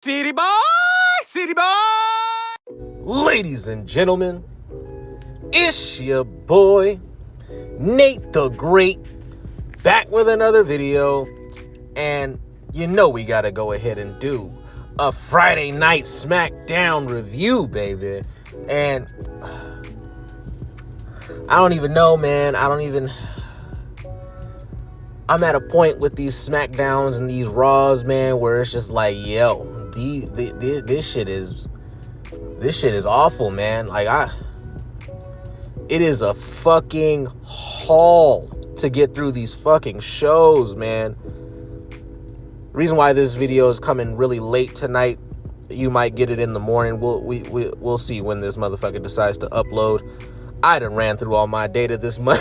City boy, city boy. Ladies and gentlemen, it's your boy, Nate the Great, back with another video. And you know we gotta go ahead and do a Friday night Smackdown review, baby. And I don't even know, man. I'm at a point with these Smackdowns and these Raws, man, where it's just like, yo, this shit is awful, man. It is a fucking haul to get through these fucking shows, man. The reason why this video is coming really late tonight, you might get it in the morning. We'll see when this motherfucker decides to upload. I done ran through all my data this month.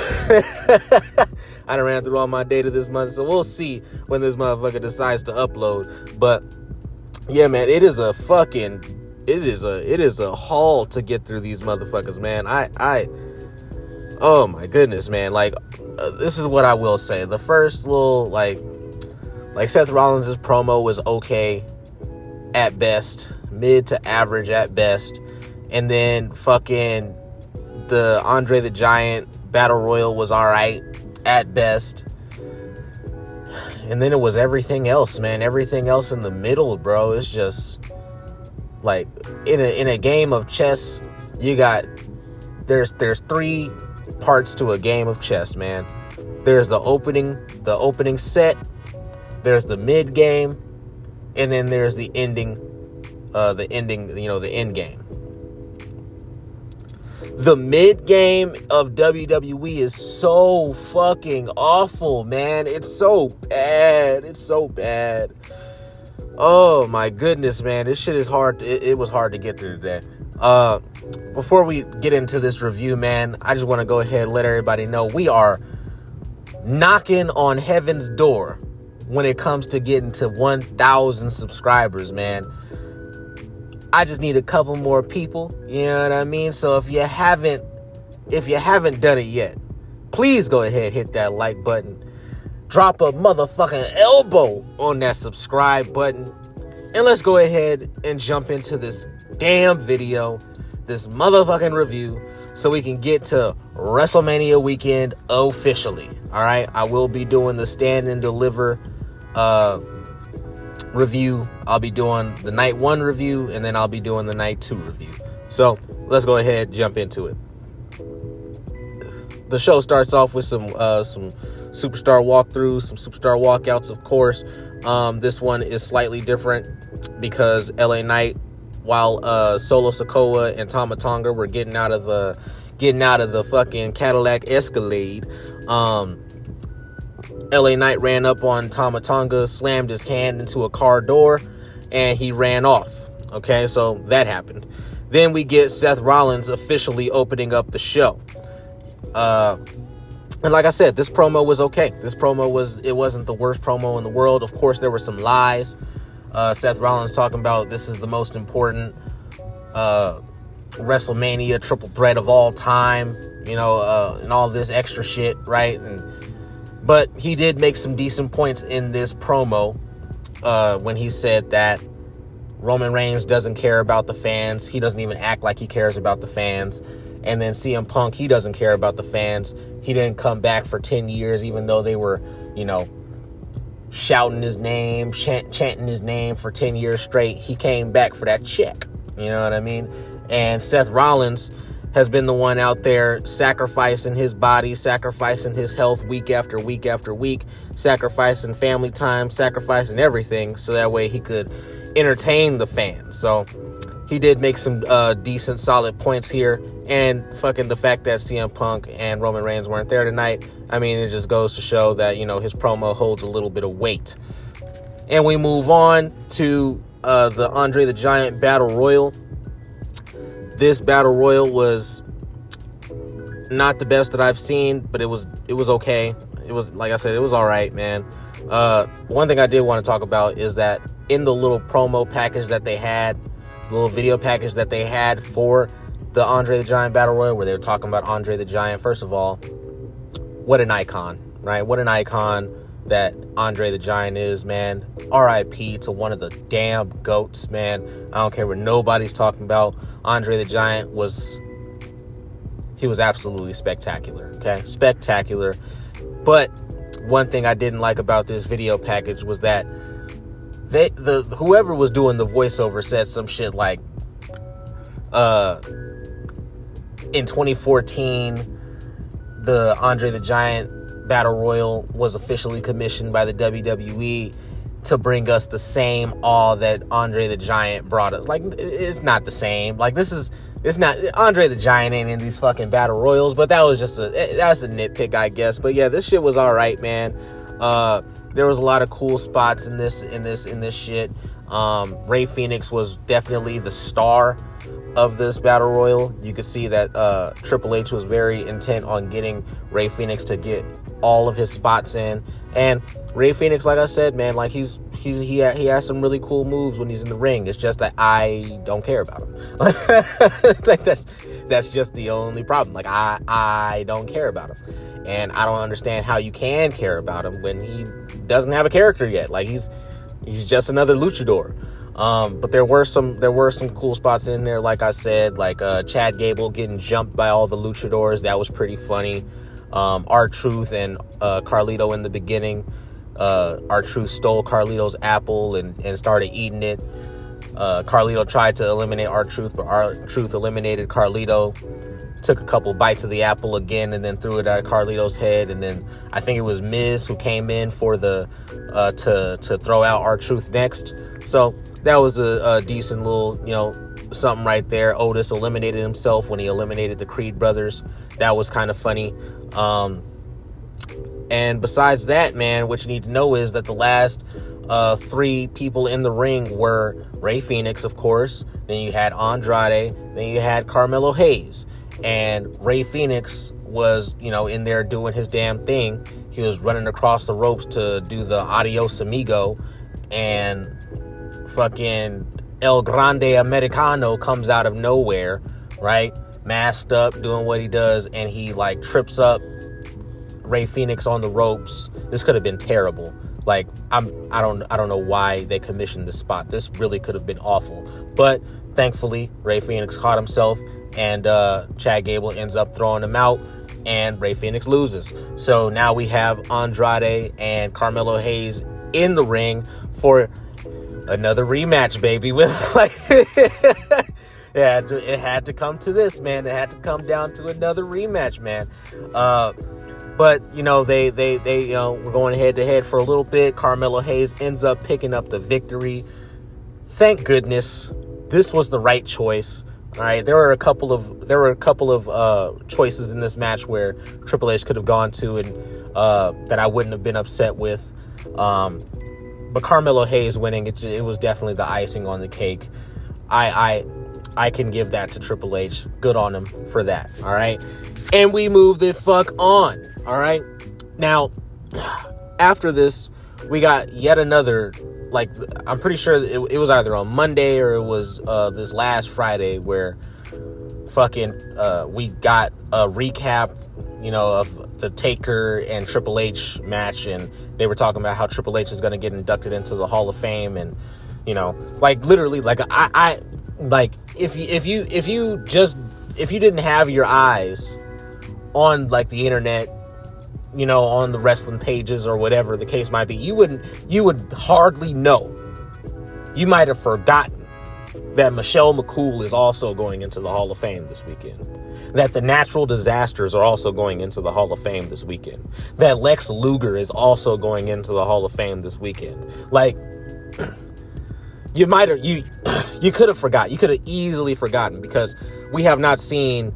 So we'll see when this motherfucker decides to upload. But yeah, man, it is a haul to get through these motherfuckers, man. Oh my goodness, man. This is what I will say. The first little, like Seth Rollins' promo was okay at best, mid to average at best. And then fucking the Andre the Giant Battle Royal was all right at best. And then it was everything else, man. Everything else in the middle, bro. It's just like in a game of chess, you got there's three parts to a game of chess, man. There's the opening set, there's the mid game, and then there's the ending, the end game. The mid game of WWE is so fucking awful, man. It's so bad. Oh my goodness, man. This shit is hard. It was hard to get through today. Before we get into this review, man, I just want to go ahead and let everybody know we are knocking on heaven's door when it comes to getting to 1,000 subscribers, man. I just need a couple more people, you know what I mean? So if you haven't done it yet, please go ahead, hit that like button. Drop a motherfucking elbow on that subscribe button. And let's go ahead and jump into this damn video, this motherfucking review, so we can get to WrestleMania weekend officially. All right, I will be doing the stand and deliver review. I'll be doing the night 1 review, and then I'll be doing the night 2 review. So let's go ahead, jump into it. The show starts off with some superstar walkthroughs, some superstar walkouts, of course. This one is slightly different because LA Knight, while Solo Sikoa and Tama Tonga were getting out of the fucking Cadillac Escalade, LA Knight ran up on Tama Tonga, slammed his hand into a car door, and he ran off. Okay, so that happened. Then we get Seth Rollins officially opening up the show. And like I said, this promo was okay. It wasn't the worst promo in the world. Of course, there were some lies. Seth Rollins talking about this is the most important WrestleMania triple threat of all time, and all this extra shit, right? But he did make some decent points in this promo when he said that Roman Reigns doesn't care about the fans. He doesn't even act like he cares about the fans. And then CM Punk, he doesn't care about the fans. He didn't come back for 10 years, even though they were, shouting his name, chanting his name for 10 years straight. He came back for that check. You know what I mean? And Seth Rollins has been the one out there sacrificing his body, sacrificing his health week after week after week, sacrificing family time, sacrificing everything so that way he could entertain the fans. So he did make some decent, solid points here. And fucking the fact that CM Punk and Roman Reigns weren't there tonight, I mean, it just goes to show that, his promo holds a little bit of weight. And we move on to the Andre the Giant Battle Royal. This Battle Royal was not the best that I've seen, but it was okay. It was, like I said, it was all right, man. One thing I did want to talk about is that in the little promo package that they had, the little video package that they had for the Andre the Giant Battle Royal, where they were talking about Andre the Giant, first of all, what an icon, right? What an icon. that Andre the Giant is, man. R.I.P. to one of the damn GOATs, man. I don't care what nobody's talking about. Andre the Giant was absolutely spectacular, okay? Spectacular. But one thing I didn't like about this video package was that whoever was doing the voiceover said some shit like, in 2014, the Andre the Giant Battle Royal was officially commissioned by the WWE to bring us the same awe that Andre the Giant brought us. Like, it's not the same. Like, it's not, Andre the Giant ain't in these fucking Battle Royals, but that's a nitpick, I guess. But yeah, this shit was all right, man. There was a lot of cool spots in this shit. Rey Fenix was definitely the star of this Battle Royal. You could see that Triple H was very intent on getting Rey Fenix to get all of his spots in. And Rey Fenix, like I said, man, like he has some really cool moves when he's in the ring. It's just that I don't care about him. Like that's just the only problem. Like I don't care about him. And I don't understand how you can care about him when he doesn't have a character yet. Like he's just another luchador. But there were some cool spots in there, like I said, like Chad Gable getting jumped by all the luchadors. That was pretty funny. R-Truth and Carlito in the beginning. R-Truth stole Carlito's apple and started eating it. Carlito tried to eliminate R-Truth, but R-Truth eliminated Carlito. Took a couple bites of the apple again and then threw it at Carlito's head. And then I think it was Miz who came in for the to throw out R-Truth next. So that was a decent little, something right there. Otis eliminated himself when he eliminated the Creed brothers. That was kind of funny. And besides that, man, what you need to know is that the last three people in the ring were Rey Fenix, of course. Then you had Andrade. Then you had Carmelo Hayes. And Rey Fenix was, in there doing his damn thing. He was running across the ropes to do the Adios Amigo. And fucking El Grande Americano comes out of nowhere, right? Masked up, doing what he does. And he, trips up Rey Fenix on the ropes. This could have been terrible. Like, I don't know why they commissioned this spot. This really could have been awful. But thankfully, Rey Fenix caught himself. And Chad Gable ends up throwing him out, and Rey Fenix loses. So now we have Andrade and Carmelo Hayes in the ring for another rematch, baby. With it had to come to this, man. It had to come down to another rematch, man. But they were going head to head for a little bit. Carmelo Hayes ends up picking up the victory. Thank goodness, this was the right choice. All right, there were a couple of choices in this match where Triple H could have gone to and that I wouldn't have been upset with. But Carmelo Hayes winning, it was definitely the icing on the cake. I can give that to Triple H. Good on him for that. All right, and we move the fuck on. All right, now after this, we got yet another. I'm pretty sure it was either on Monday or it was this last Friday where we got a recap, of the Taker and Triple H match, and they were talking about how Triple H is going to get inducted into the Hall of Fame, and literally, if you didn't have your eyes on the internet, on the wrestling pages or whatever the case might be, you would hardly know. You might have forgotten that Michelle McCool is also going into the Hall of Fame this weekend. That the Natural Disasters are also going into the Hall of Fame this weekend. That Lex Luger is also going into the Hall of Fame this weekend. You could have forgot. You could have easily forgotten, because we have not seen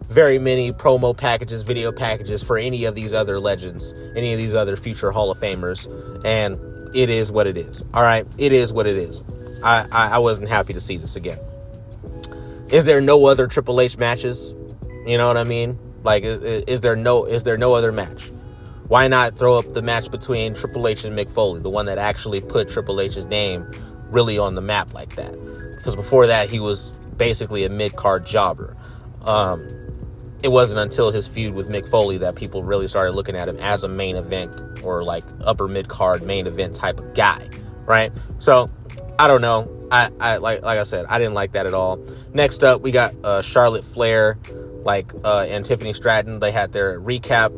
very many promo packages, video packages for any of these other legends, any of these other future Hall of Famers, and it is what it is. All right, it is what it is. I wasn't happy to see this again. Is there no other Triple H matches? You know what I mean? Is there no other match? Why not throw up the match between Triple H and Mick Foley, the one that actually put Triple H's name really on the map like that? Because before that, he was basically a mid-card jobber. it wasn't until his feud with Mick Foley that people really started looking at him as a main event or like upper mid card main event type of guy, right? So I don't know. I like I said, I didn't like that at all. Next up, we got Charlotte Flair, and Tiffany Stratton. They had their recap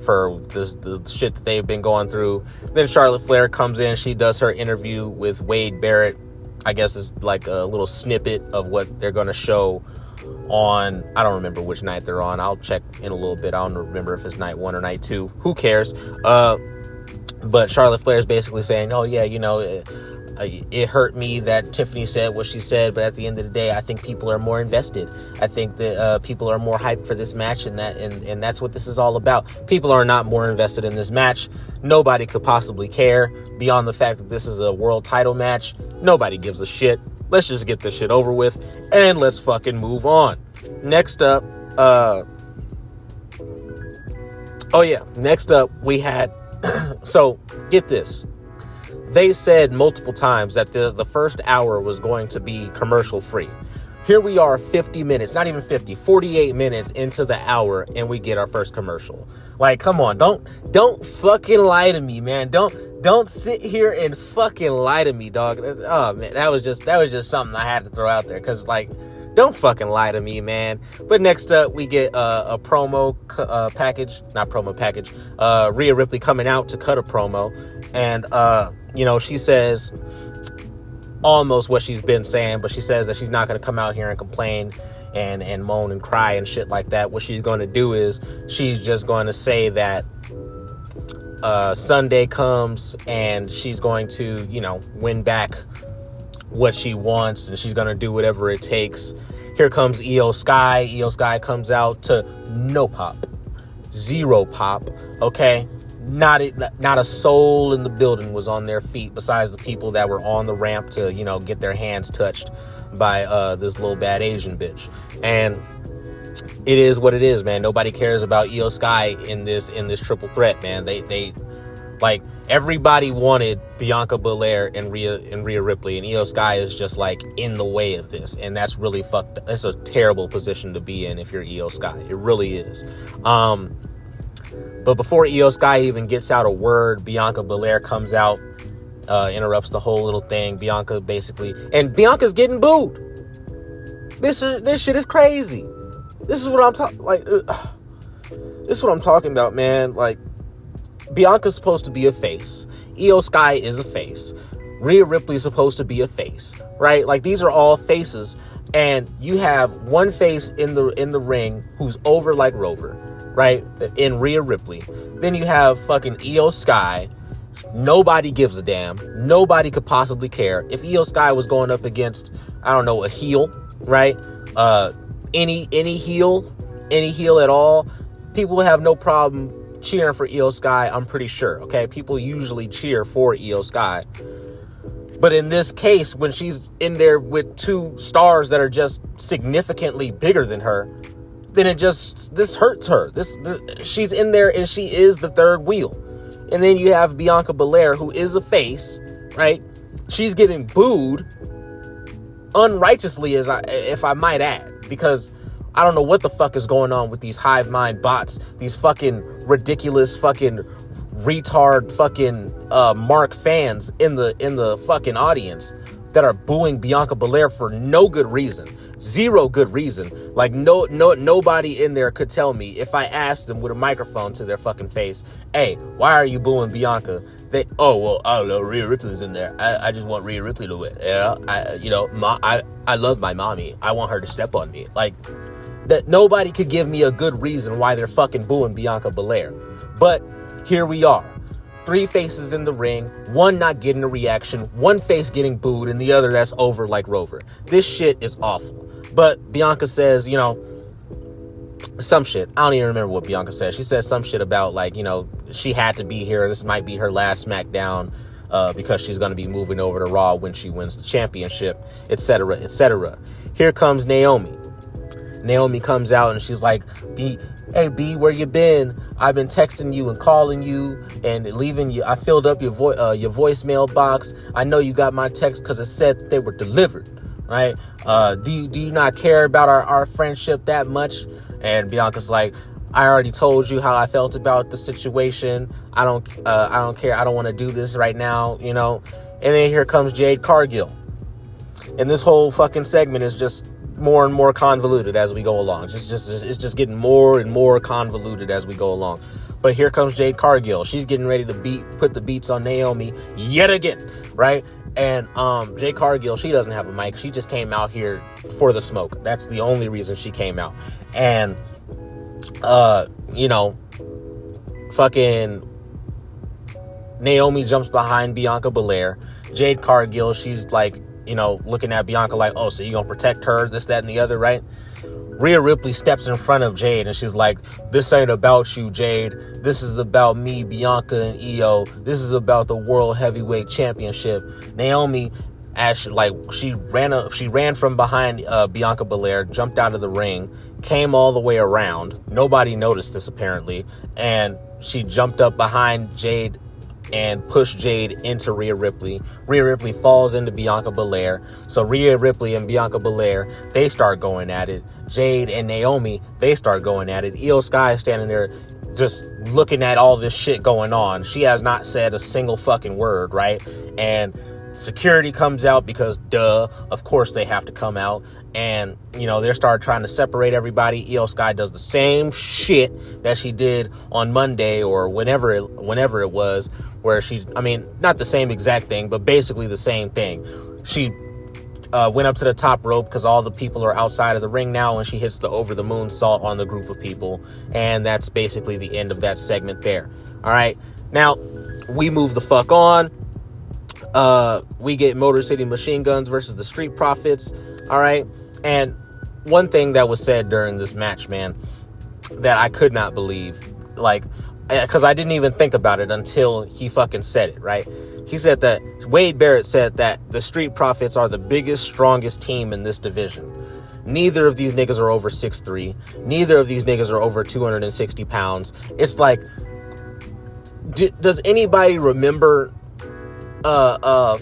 for the shit that they've been going through. Then Charlotte Flair comes in. She does her interview with Wade Barrett. I guess it's like a little snippet of what they're going to show on, I don't remember which night they're on. I'll check in a little bit. I don't remember if it's night 1 or night 2. Who cares? But Charlotte Flair is basically saying, oh yeah, it hurt me that Tiffany said what she said, but at the end of the day, I think people are more invested. I think that people are more hyped for this match, and that's what this is all about. People are not more invested in this match. Nobody could possibly care beyond the fact that this is a world title match. Nobody gives a shit. Let's just get this shit over with, and let's fucking move on. Next up, we had, so get this. They said multiple times that the first hour was going to be commercial free. Here we are 50 minutes, not even 50, 48 minutes into the hour, and we get our first commercial. Like, come on, don't fucking lie to me, man. Don't sit here and fucking lie to me, dog. Oh man, that was just something I had to throw out there, because like, don't fucking lie to me, man. But next up, we get a promo package, not promo package. Rhea Ripley coming out to cut a promo, and she says almost what she's been saying, but she says that she's not going to come out here and complain and moan and cry and shit like that. What she's going to do is she's just going to say that Sunday comes and she's going to, win back what she wants, and she's going to do whatever it takes. Here comes Io Sky. Io Sky comes out to no pop. Zero pop. Okay? Not a soul in the building was on their feet besides the people that were on the ramp to, get their hands touched by this little bad Asian bitch. And it is what it is, man. Nobody cares about Io Sky in this triple threat, man. They like, everybody wanted Bianca Belair and Rhea Ripley, and Io Sky is just like in the way of this, and that's really fucked. That's a terrible position to be in if you're Io Sky. It really is. But before Io Sky even gets out a word, Bianca Belair comes out, interrupts the whole little thing. Bianca's getting booed. This shit is crazy. This is what I'm talking This is what I'm talking about, man. Like, Bianca's supposed to be a face. Io Sky is a face. Rhea Ripley's supposed to be a face, right? Like, these are all faces, and you have one face in the ring who's over like Rover, right? In Rhea Ripley. Then you have fucking Io Sky. Nobody gives a damn. Nobody could possibly care. If Io Sky was going up against, I don't know, a heel, right? Any heel at all, people would have no problem cheering for Io Sky, I'm pretty sure, okay? People usually cheer for Io Sky. But in this case, when she's in there with two stars that are just significantly bigger than her, then this hurts her. She's in there and she is the third wheel. And then you have Bianca Belair, who is a face, right? She's getting booed unrighteously, if I might add, because I don't know what the fuck is going on with these hive mind bots, these fucking ridiculous fucking retard fucking Mark fans in the fucking audience that are booing Bianca Belair for no good reason. Zero good reason. Like, nobody in there could tell me, if I asked them with a microphone to their fucking face, hey, why are you booing Bianca? I don't know, Rhea Ripley's in there. I just want Rhea Ripley to win. I love my mommy. I want her to step on me. Like, that nobody could give me a good reason why they're fucking booing Bianca Belair. But here we are. Three faces in the ring, one not getting a reaction, one face getting booed, and the other that's over like Rover. This shit is awful. But Bianca says, some shit. I don't even remember what Bianca said. She said some shit about, like, she had to be here. This might be her last Smackdown because she's going to be moving over to Raw when she wins the championship, etc., etc. Here comes Naomi. Naomi comes out and she's like, hey, B, where you been? I've been texting you and calling you and leaving you. I filled up your voicemail box. I know you got my text because it said that they were delivered, right? Do you not care about our friendship that much? And Bianca's like, I already told you how I felt about the situation. I don't care. I don't want to do this right now, you know. And then here comes Jade Cargill. And this whole fucking segment is just more and more convoluted as we go along. It's just getting more and more convoluted as we go along. But here comes Jade Cargill. She's getting ready to put the beats on Naomi yet again, right? And Jade Cargill, she doesn't have a mic. She just came out here for the smoke. That's the only reason she came out. And fucking Naomi jumps behind Bianca Belair. Jade Cargill, she's like, looking at Bianca like, oh, so you gonna protect her, this, that, and the other, right? Rhea Ripley steps in front of Jade and she's like, this ain't about you, Jade. This is about me, Bianca, and Io. This is about the World Heavyweight Championship. Naomi, she ran from behind Bianca Belair, jumped out of the ring, came all the way around. Nobody noticed this apparently. And she jumped up behind Jade and pushed Jade into Rhea Ripley. Rhea Ripley falls into Bianca Belair. So Rhea Ripley and Bianca Belair, they start going at it. Jade and Naomi, they start going at it. Io Sky is standing there just looking at all this shit going on. She has not said a single fucking word, right? And security comes out because, of course they have to come out. And, they start trying to separate everybody. Io Sky does the same shit that she did on Monday or whenever it was, where not the same exact thing, but basically the same thing. She went up to the top rope because all the people are outside of the ring now, and she hits the over the moonsault on the group of people. And that's basically the end of that segment there. All right. Now, we move the fuck on. We get Motor City Machine Guns versus the Street Profits. All right. And one thing that was said during this match, man, that I could not believe, because I didn't even think about it until he fucking said it, right? He said that Wade Barrett said that the Street Profits are the biggest, strongest team in this division. Neither of these niggas are over 6'3". Neither of these niggas are over 260 pounds. It's like, does anybody remember the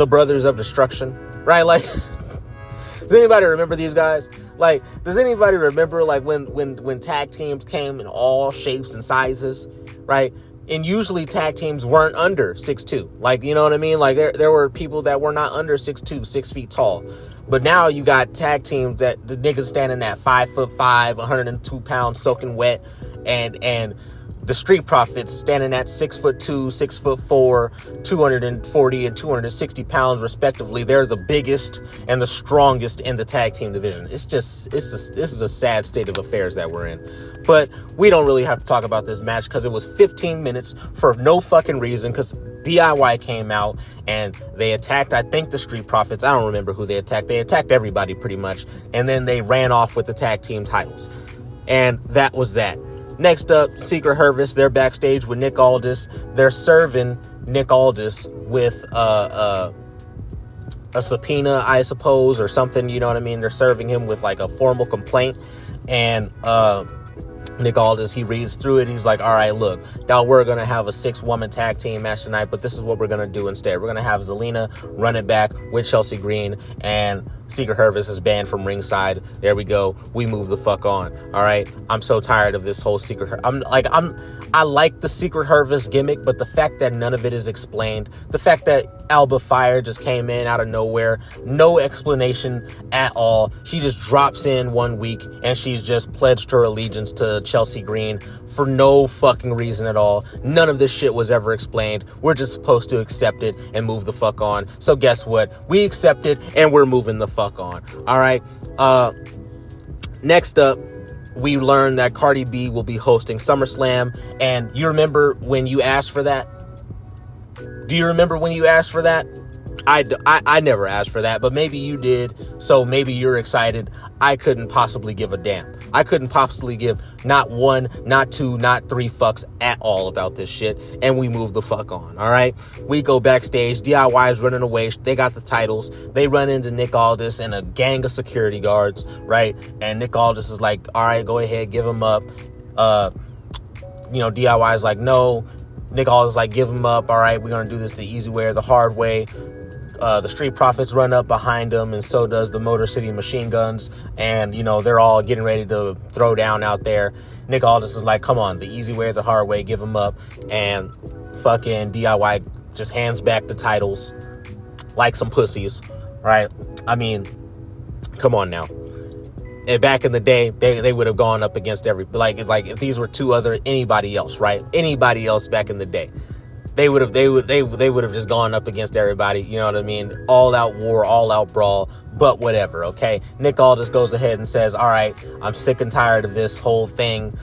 Brothers of Destruction, right? Like, does anybody remember these guys? Like, does anybody remember when tag teams came in all shapes and sizes, right? And usually tag teams weren't under 6'2". Like, you know what I mean? Like, there were people that were not under 6'2", 6 feet tall. But now you got tag teams that the niggas standing at 5'5", 102 pounds, soaking wet, and the Street Profits standing at 6'2", 6'4", 240 and 260 pounds respectively. They're the biggest and the strongest in the tag team division. This is a sad state of affairs that we're in. But we don't really have to talk about this match because it was 15 minutes for no fucking reason, because DIY came out and they attacked, I think, the Street Profits. I don't remember who they attacked. They attacked everybody pretty much. And then they ran off with the tag team titles. And that was that. Next up, Secret Service. They're backstage with Nick Aldis. They're serving Nick Aldis with a subpoena, I suppose, or something. You know what I mean? They're serving him with like a formal complaint. And Nick Aldis, he reads through it. He's like, all right, look, now we're going to have a 6-woman tag team match tonight, but this is what we're going to do instead. We're going to have Zelina run it back with Chelsea Green, and Secret Service is banned from ringside. There we go. We move the fuck on. All right. I'm so tired of this whole I like the Secret Service gimmick, but the fact that none of it is explained, the fact that Alba Fire just came in out of nowhere, no explanation at all. She just drops in one week and she's just pledged her allegiance to Chelsea Green for no fucking reason at all. None of this shit was ever explained. We're just supposed to accept it and move the fuck on. So guess what? We accept it and we're moving the fuck on. All right. Next up, we learned that Cardi B will be hosting SummerSlam. And you remember when you asked for that? Do you remember when you asked for that? I never asked for that, but maybe you did. So maybe you're excited. I couldn't possibly give a damn. I couldn't possibly give not one, not two, not three fucks at all about this shit. And we move the fuck on. All right. We go backstage. DIY is running away. They got the titles. They run into Nick Aldis and a gang of security guards. Right. And Nick Aldis is like, all right, go ahead, give him up. DIY is like, no. Nick Aldis is like, give him up. All right, we're going to do this the easy way or the hard way. The Street Profits run up behind them, and so does the Motor City Machine Guns. And, they're all getting ready to throw down out there. Nick Aldis is like, come on, the easy way or the hard way, give them up. And fucking DIY just hands back the titles like some pussies, right? I mean, come on now. And back in the day, they would have gone up against like if these were anybody else, right? Anybody else back in the day. They would have just gone up against everybody, you know what I mean? All out war, all out brawl, but whatever, okay? Nick Aldis goes ahead and says, all right, I'm sick and tired of this whole thing.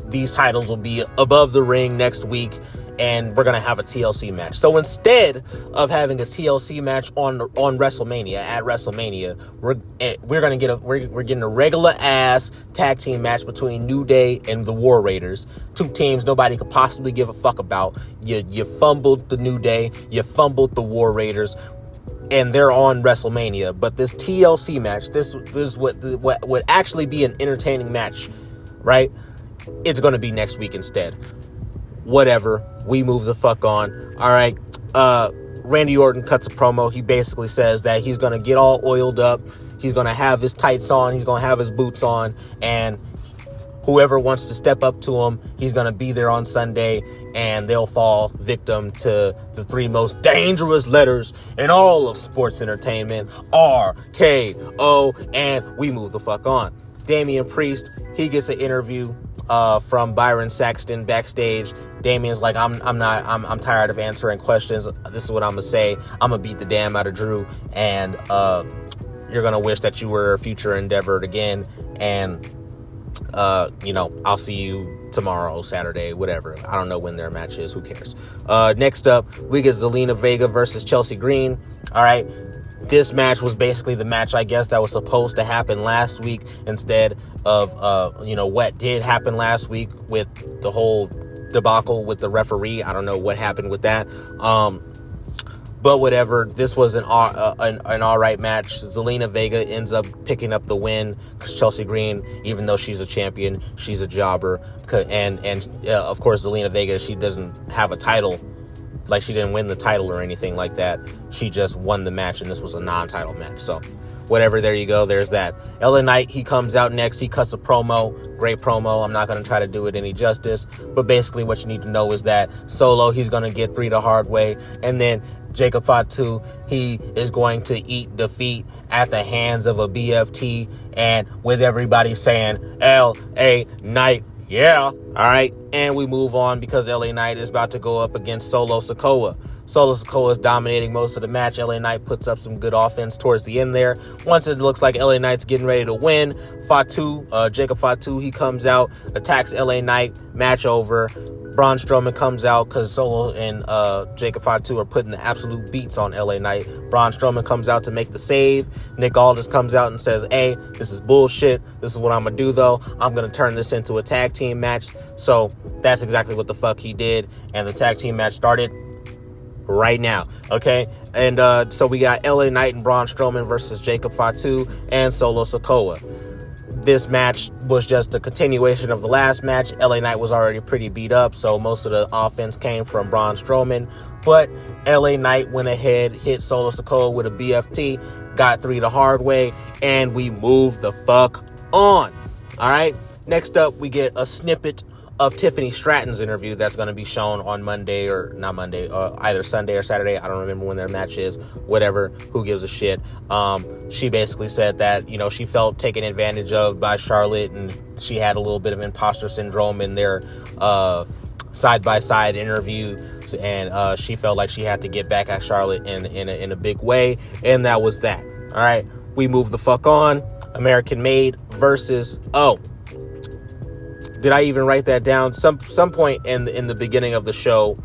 These titles will be above the ring next week, and we're going to have a TLC match. So instead of having a TLC match on WrestleMania, at WrestleMania, we're getting a regular ass tag team match between New Day and the War Raiders. Two teams nobody could possibly give a fuck about. You fumbled the New Day, you fumbled the War Raiders, and they're on WrestleMania. But this TLC match, this what would actually be an entertaining match, right? It's going to be next week instead. Whatever, we move the fuck on. All right, Randy Orton cuts a promo. He basically says that he's gonna get all oiled up, he's gonna have his tights on, he's gonna have his boots on, and whoever wants to step up to him, he's gonna be there on Sunday, and they'll fall victim to the three most dangerous letters in all of sports entertainment: RKO, and we move the fuck on. Damian Priest, he gets an interview from Byron Saxton backstage. Damian's like, I'm tired of answering questions. This is what I'm gonna say. I'm gonna beat the damn out of Drew, and you're gonna wish that you were a future endeavored again. And I'll see you tomorrow, Saturday, whatever. I don't know when their match is. Who cares? Next up, we get Zelina Vega versus Chelsea Green. All right. This match was basically the match, I guess, that was supposed to happen last week instead of, what did happen last week with the whole debacle with the referee. I don't know what happened with that. But whatever, this was an all right match. Zelina Vega ends up picking up the win because Chelsea Green, even though she's a champion, she's a jobber. And of course, Zelina Vega, she doesn't have a title. Like, she didn't win the title or anything like that. She just won the match, and this was a non-title match. So, whatever, there you go. There's that. LA Knight, he comes out next. He cuts a promo. Great promo. I'm not going to try to do it any justice. But basically what you need to know is that Solo, he's going to get 3 the hard way. And then Jacob Fatu, he is going to eat defeat at the hands of a BFT. And with everybody saying, LA Knight, yeah. All right. And we move on because LA Knight is about to go up against Solo Sikoa. Solo Sikoa is dominating most of the match. LA Knight puts up some good offense towards the end there. Once it looks like LA Knight's getting ready to win, Jacob Fatu, he comes out, attacks LA Knight, match over. Braun Strowman comes out because Solo and Jacob Fatu are putting the absolute beats on LA Knight. Braun Strowman comes out to make the save. Nick Aldis comes out and says, hey, this is bullshit. This is what I'm going to do, though. I'm going to turn this into a tag team match. So that's exactly what the fuck he did. And the tag team match started right now. Okay. And so we got LA Knight and Braun Strowman versus Jacob Fatu and Solo Sikoa. This match was just a continuation of the last match. LA Knight was already pretty beat up, so most of the offense came from Braun Strowman. But LA Knight went ahead, hit Solo Sikoa with a BFT, got 3 the hard way, and we moved the fuck on. All right. Next up, we get a snippet of Tiffany Stratton's interview that's going to be shown on Monday, or not Monday, either Sunday or Saturday. I don't remember when their match is. Whatever. Who gives a shit? She basically said that, she felt taken advantage of by Charlotte, and she had a little bit of imposter syndrome in their side-by-side interview, and she felt like she had to get back at Charlotte in a big way, and that was that. All right. We move the fuck on. American Made versus... did I even write that down? Some point in the beginning of the show,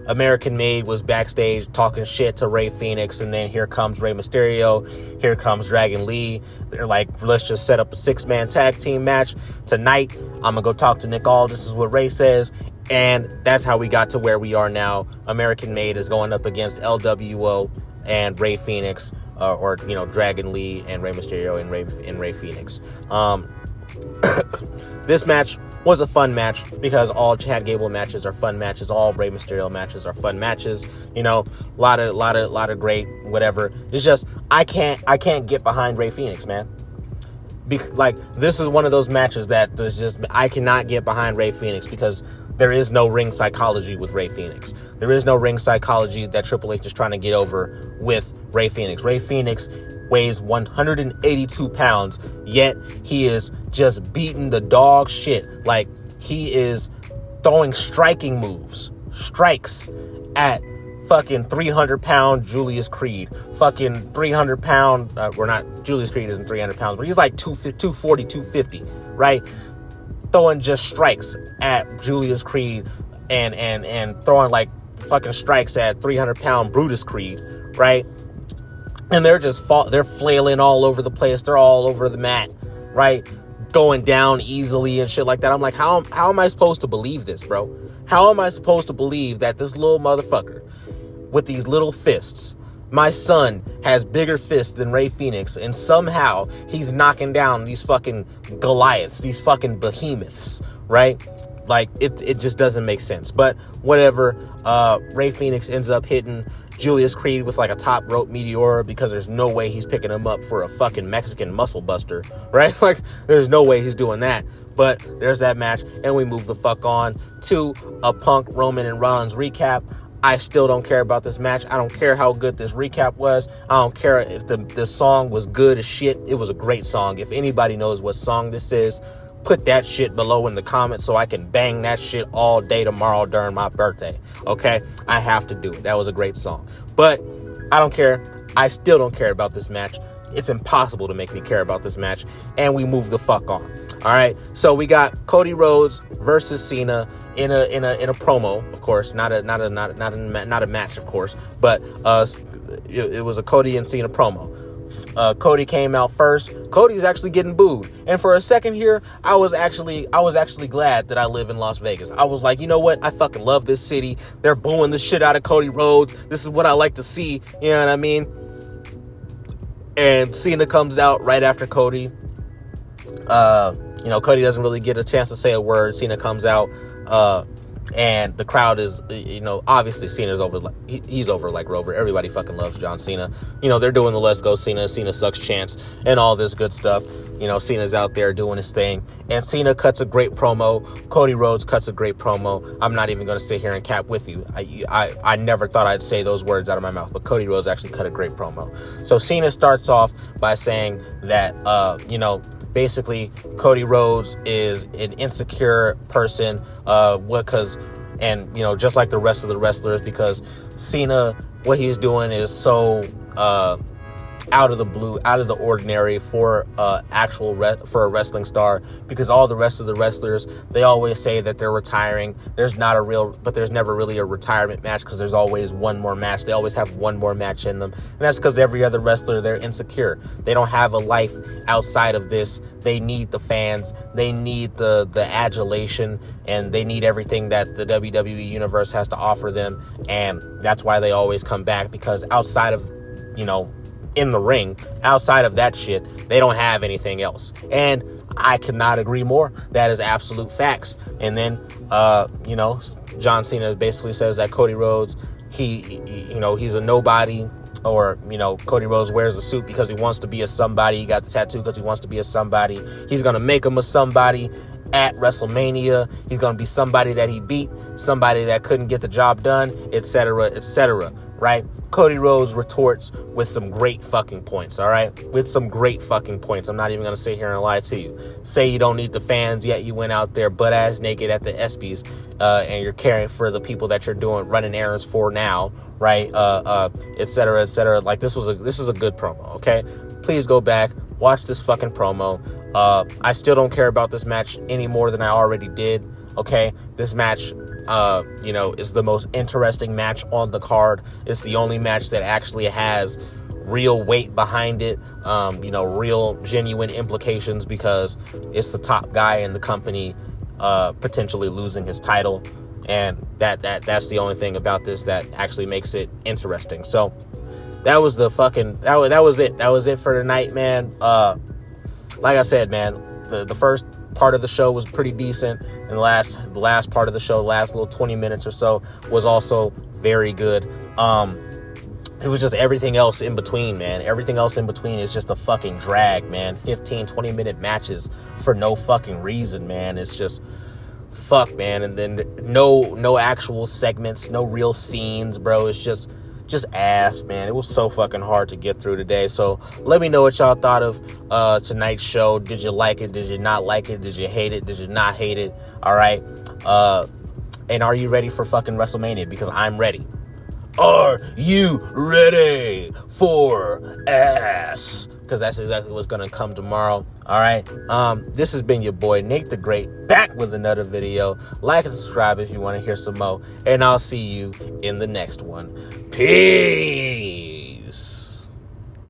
American Made was backstage talking shit to Rey Fenix, and then here comes Rey Mysterio, here comes Dragon Lee. They're like, let's just set up a 6-man tag team match tonight. I'm gonna go talk to Nick Aldis. This is what Rey says, and that's how we got to where we are now. American Made is going up against LWO and Rey Fenix, or Dragon Lee and Rey Mysterio and Rey Fenix. This match was a fun match because all Chad Gable matches are fun matches. All Rey Mysterio matches are fun matches. You know, a lot of great whatever. It's just I can't get behind Rey Fenix, man. This is one of those matches that there's just I cannot get behind Rey Fenix because there is no ring psychology with Rey Fenix. There is no ring psychology that Triple H is trying to get over with Rey Fenix. Rey Fenix weighs 182 pounds, yet he is just beating the dog shit. Like, he is throwing striking moves, strikes at fucking 300-pound Julius Creed. Fucking 300-pound, Julius Creed isn't 300 pounds, but he's like 240, 250, right? Throwing just strikes at Julius Creed and throwing like fucking strikes at 300-pound Brutus Creed, right? And they're flailing all over the place. They're all over the mat, right? Going down easily and shit like that. I'm like, how am I supposed to believe this, bro? How am I supposed to believe that this little motherfucker with these little fists, my son has bigger fists than Rey Fenix, and somehow he's knocking down these fucking Goliaths, these fucking behemoths, right? Like, it just doesn't make sense. But whatever, Rey Fenix ends up hitting Julius Creed with like a top rope meteor because there's no way he's picking him up for a fucking Mexican muscle buster, right? Like, there's no way he's doing that. But there's that match, and we move the fuck on to a Punk, Roman, and Rollins recap. I still don't care about this match. I don't care how good this recap was. I don't care if the song was good as shit. It was a great song. If anybody knows what song this is, put that shit below in the comments so I can bang that shit all day tomorrow during my birthday. Okay? I have to do it. That was a great song. But I don't care. I still don't care about this match. It's impossible to make me care about this match. And we move the fuck on. All right? So we got Cody Rhodes versus Cena in a promo, of course, not a match, of course, but it was a Cody and Cena promo. Cody came out first. Cody's actually getting booed, and for a second here, I was actually glad that I live in Las Vegas. I was like, you know what? I fucking love this city. They're booing the shit out of Cody Rhodes. This is what I like to see. You know what I mean? And Cena comes out right after Cody. Cody doesn't really get a chance to say a word. Cena comes out, and the crowd is, obviously Cena's over. He's over like Rover. Everybody fucking loves John Cena. They're doing the Let's Go Cena sucks chants and all this good stuff. Cena's out there doing his thing, and Cena cuts a great promo. Cody Rhodes cuts a great promo. I'm not even going to sit here and cap with you. I never thought I'd say those words out of my mouth, but Cody Rhodes actually cut a great promo. So Cena starts off by saying that, basically, Cody Rhodes is an insecure person, just like the rest of the wrestlers, because Cena, what he's doing is so out of the blue, out of the ordinary for a wrestling star, because all the rest of the wrestlers, they always say that they're retiring. There's never really a retirement match, because there's always one more match. They always have one more match in them, and that's because every other wrestler, they're insecure. They don't have a life outside of this. They need the fans, they need the adulation, and they need everything that the WWE universe has to offer them, and that's why they always come back, because outside of, in the ring, outside of that shit, they don't have anything else. And I could not agree more. That is absolute facts. And then, John Cena basically says that Cody Rhodes, he's a nobody, or, Cody Rhodes wears a suit because he wants to be a somebody. He got the tattoo because he wants to be a somebody. He's going to make him a somebody at WrestleMania. He's going to be somebody that he beat, somebody that couldn't get the job done, etc., right? Cody Rhodes retorts with some great fucking points, all right? With some great fucking points. I'm not even going to sit here and lie to you. Say you don't need the fans, yet you went out there butt-ass naked at the ESPYs, and you're caring for the people that you're running errands for now, right? etc. Like, this is a good promo, okay? Please go back, watch this fucking promo. I still don't care about this match any more than I already did, okay? This match, is the most interesting match on the card. It's the only match that actually has real weight behind it, real genuine implications, because it's the top guy in the company potentially losing his title, and that's the only thing about this that actually makes it interesting. So that was that was it for tonight, man. Like I said, man, the first part of the show was pretty decent, and the last part of the show, the last little 20 minutes or so, was also very good. It was just everything else in between, man. Everything else in between is just a fucking drag, man. 15, 20-minute matches for no fucking reason, man. It's just fuck, man. And then no actual segments, no real scenes, bro. It's just ass, man. It was so fucking hard to get through today. So let me know what y'all thought of tonight's show. Did you like it? Did you not like it? Did you hate it? Did you not hate it? All right. And are you ready for fucking WrestleMania? Because I'm ready. Are you ready for ass? Because that's exactly what's going to come tomorrow. All right. This has been your boy, Nate the Great, back with another video. Like and subscribe if you want to hear some more. And I'll see you in the next one. Peace.